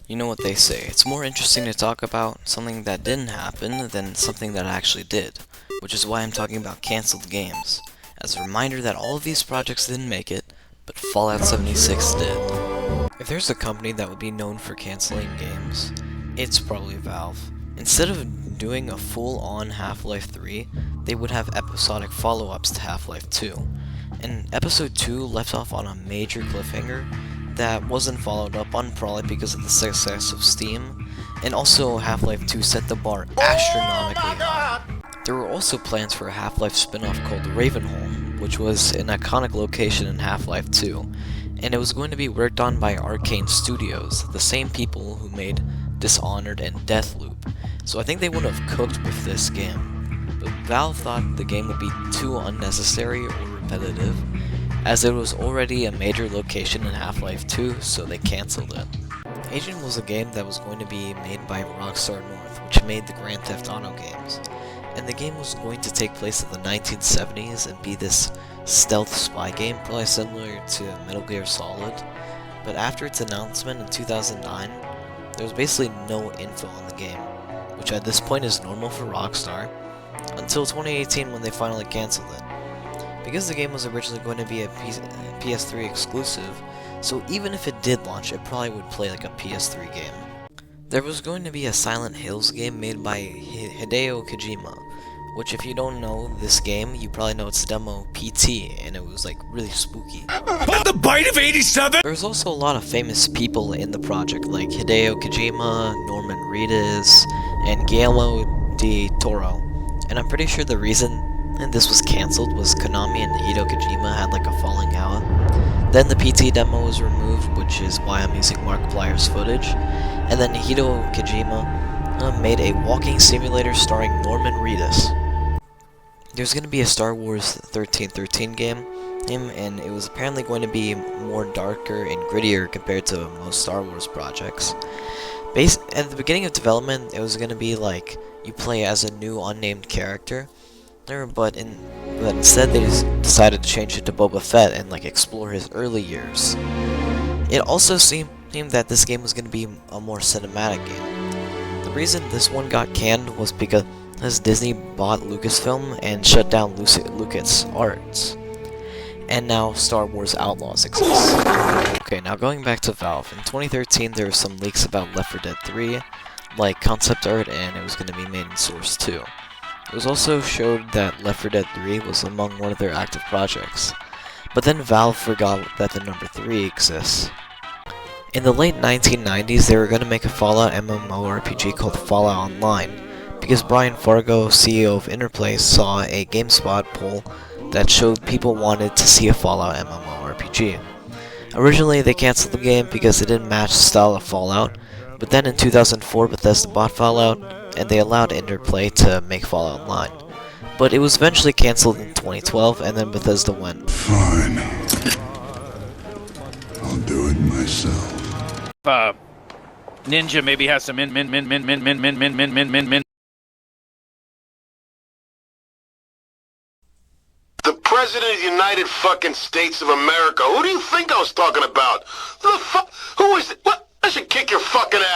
You know what they say, it's more interesting to talk about something that didn't happen than something that actually did, which is why I'm talking about cancelled games, as a reminder that all of these projects didn't make it, but Fallout 76 did. If there's a company that would be known for canceling games, it's probably Valve. Instead of doing a full-on Half-Life 3, they would have episodic follow-ups to Half-Life 2, and Episode 2 left off on a major cliffhanger that wasn't followed up on, probably because of the success of Steam, and also Half-Life 2 set the bar astronomically high. There were also plans for a Half-Life spin-off called Ravenholm, which was an iconic location in Half-Life 2, and it was going to be worked on by Arcane Studios, the same people who made Dishonored and Deathloop, so I think they would have cooked with this game. But Valve thought the game would be too unnecessary or repetitive, as it was already a major location in Half-Life 2, so they cancelled it. Agent was a game that was going to be made by Rockstar North, which made the Grand Theft Auto games, and the game was going to take place in the 1970s and be this stealth spy game, probably similar to Metal Gear Solid. But after its announcement in 2009, there was basically no info on the game, which at this point is normal for Rockstar, until 2018 when they finally cancelled it. Because the game was originally going to be a PS3 exclusive, so even if it did launch, it probably would play like a PS3 game. There was going to be a Silent Hills game made by Hideo Kojima, which if you don't know this game, you probably know its demo PT, and it was like really spooky. But the bite of 87! There's also a lot of famous people in the project, like Hideo Kojima, Norman Reedus, and Guillermo del Toro, and I'm pretty sure the reason this was cancelled was Konami and Hideo Kojima had like a falling out. Then the PT demo was removed, which is why I'm using Markiplier's footage, and then Hideo Kojima made a walking simulator starring Norman Reedus. There's going to be a Star Wars 1313 game, and it was apparently going to be more darker and grittier compared to most Star Wars projects. At the beginning of development, it was going to be like you play as a new unnamed character, but instead they just decided to change it to Boba Fett and like explore his early years. It also seemed that this game was going to be a more cinematic game. The reason this one got canned was because Disney bought Lucasfilm and shut down LucasArts. And now Star Wars Outlaws exists. Okay, now going back to Valve. In 2013 there were some leaks about Left 4 Dead 3, like concept art, and it was going to be made in Source 2. It was also showed that Left 4 Dead 3 was among one of their active projects, but then Valve forgot that the number 3 exists. In the late 1990s, they were going to make a Fallout MMORPG called Fallout Online, because Brian Fargo, CEO of Interplay, saw a GameSpot poll that showed people wanted to see a Fallout MMORPG. Originally, they canceled the game because it didn't match the style of Fallout, but then in 2004, Bethesda bought Fallout, and they allowed Interplay to make Fallout Online. But it was eventually cancelled in 2012, and then Bethesda went, "Fine. I'll do it myself." Ninja maybe has some min. The President of the United fucking States of America. Who do you think I was talking about? Who the fuck? Who is it? What? I should kick your fucking ass.